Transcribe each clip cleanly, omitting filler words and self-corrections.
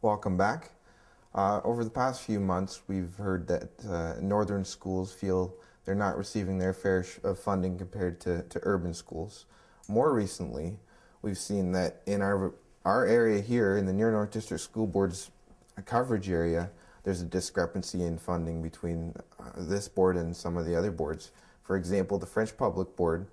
Welcome back. Over the past few months, we've heard that northern schools feel they're not receiving their fair of funding compared to urban schools. More recently, we've seen that in our area here, in the Near North District School Board's coverage area, there's a discrepancy in funding between this board and some of the other boards. For example, the French Public Board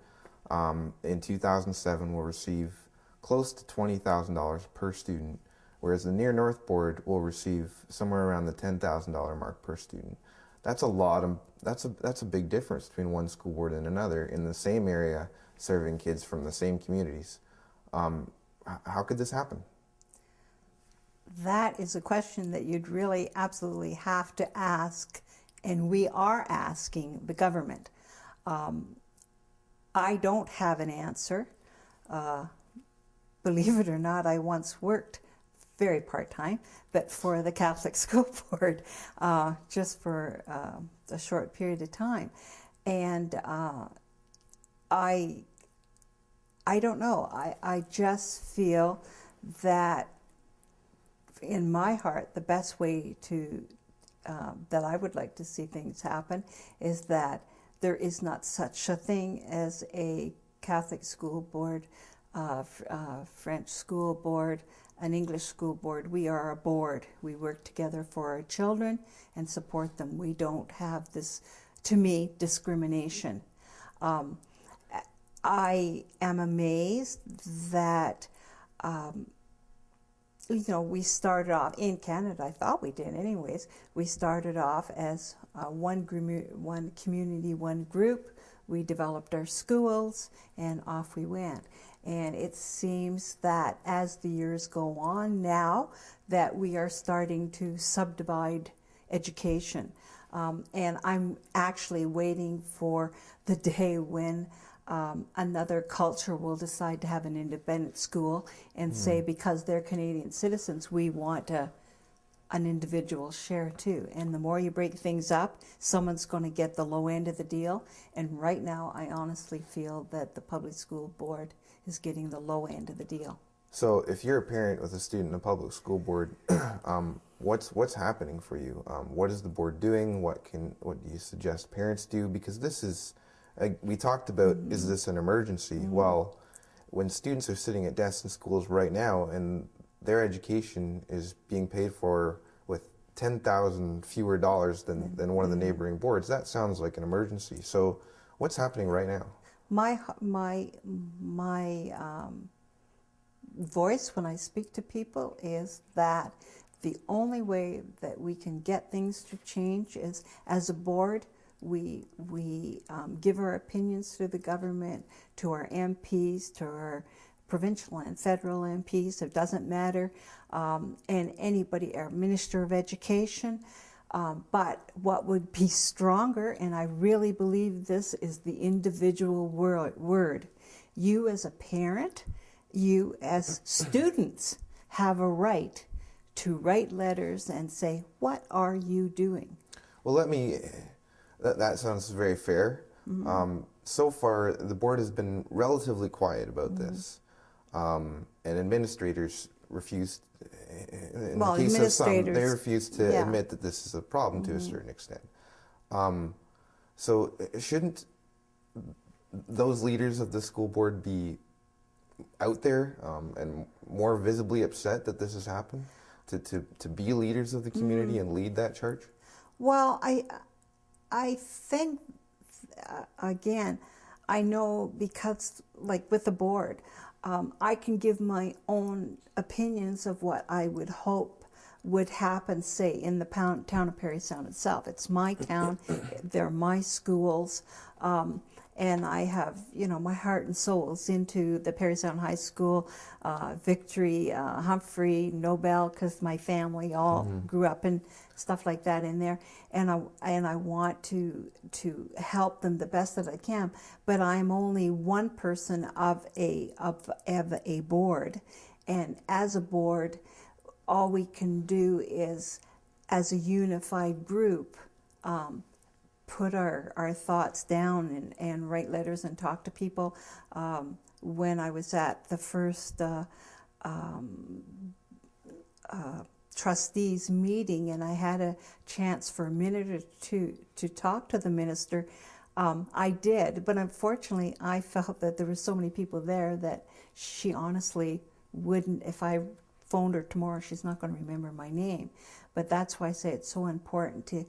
in 2007 will receive close to $20,000 per student, whereas the Near North Board will receive somewhere around the $10,000 mark per student. That's a lot of, that's a big difference between one school board and another in the same area, serving kids from the same communities. How could this happen? That is a question that you'd really absolutely have to ask, and we are asking the government. I don't have an answer. Believe it or not, I once worked very part-time, but for the Catholic School Board, just for a short period of time. And I don't know. I just feel that in my heart, the best way to, that I would like to see things happen is that there is not such a thing as a Catholic school board, French school board, an English school board. We are a board. We work together for our children and support them. We don't have this, to me, discrimination. I am amazed that, you know, we started off in Canada, I thought we did anyways, we started off as one community, one group. We developed our schools and off we went. And it seems that as the years go on now, that we are starting to subdivide education. And I'm actually waiting for the day when another culture will decide to have an independent school and say, because they're Canadian citizens, we want an individual share too. And the more you break things up, someone's going to get the low end of the deal. And right now, I honestly feel that the public school board is getting the low end of the deal. So if you're a parent with a student in a public school board, what's happening for you? What is the board doing? What do you suggest parents do? Because this is, we talked about, is this an emergency? Well, when students are sitting at desks in schools right now and their education is being paid for with 10,000 fewer dollars than one of the neighboring boards, that sounds like an emergency. So what's happening right now? My voice when I speak to people is that the only way that we can get things to change is, as a board, we give our opinions to the government, to our MPs, to our provincial and federal MPs, it doesn't matter, and anybody, our Minister of Education. But what would be stronger, and I really believe this, is the individual word. You as a parent, you as students have a right to write letters and say, what are you doing? Well, that sounds very fair. So far, the board has been relatively quiet about this, and administrators refused. In the case of some, they refuse to admit that this is a problem to a certain extent. So shouldn't those leaders of the school board be out there and more visibly upset that this has happened, to be leaders of the community and lead that charge? Well, I think, again, I know because, like with the board, I can give my own opinions of what I would hope would happen, say, in the town of Parry Sound itself. It's my town, they're my schools, and I have, you know, my heart and soul is into the Parry Sound High School, Victory, Humphrey, Nobel, because my family all grew up and stuff like that in there, and I want to help them the best that I can. But I'm only one person of a board, and as a board, all we can do is, as a unified group, put our thoughts down and write letters and talk to people. When I was at the first trustees meeting and I had a chance for a minute or two to talk to the minister, I did. But unfortunately, I felt that there were so many people there that she honestly wouldn't, if I phoned her tomorrow, she's not going to remember my name. But that's why I say it's so important to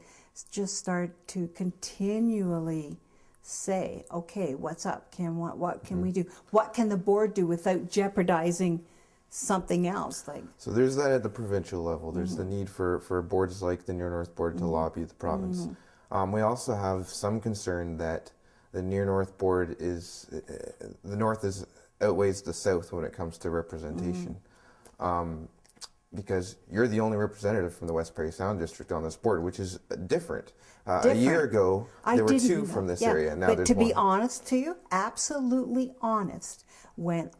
just start to continually say, okay, what's up, Kim? What can we do? What can the board do without jeopardizing something else? Like, so there's that at the provincial level. There's the need for boards like the Near North Board to lobby the province. We also have some concern that the Near North Board is, the North outweighs the South when it comes to representation. Because you're the only representative from the West Parry Sound District on this board, which is different. A year ago, there were two from this area. Now but there's to one. be honest to you, absolutely honest, when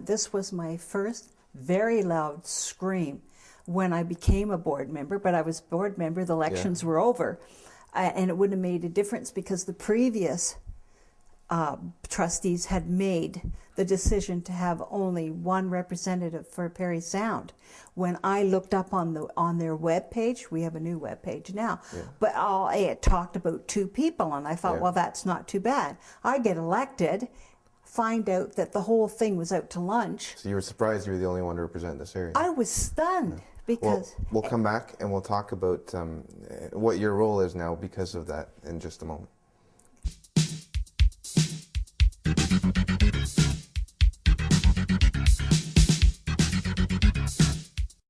this was my first very loud scream when I became a board member, but I was board member, the elections were over, and it wouldn't have made a difference because the previous trustees had made the decision to have only one representative for Parry Sound. When I looked up on their web page, we have a new web page now, but it talked about 2 people, and I thought, well, that's not too bad. I get elected, find out that the whole thing was out to lunch. So you were surprised you were the only one to represent this area? I was stunned because... We'll come back and we'll talk about what your role is now because of that in just a moment.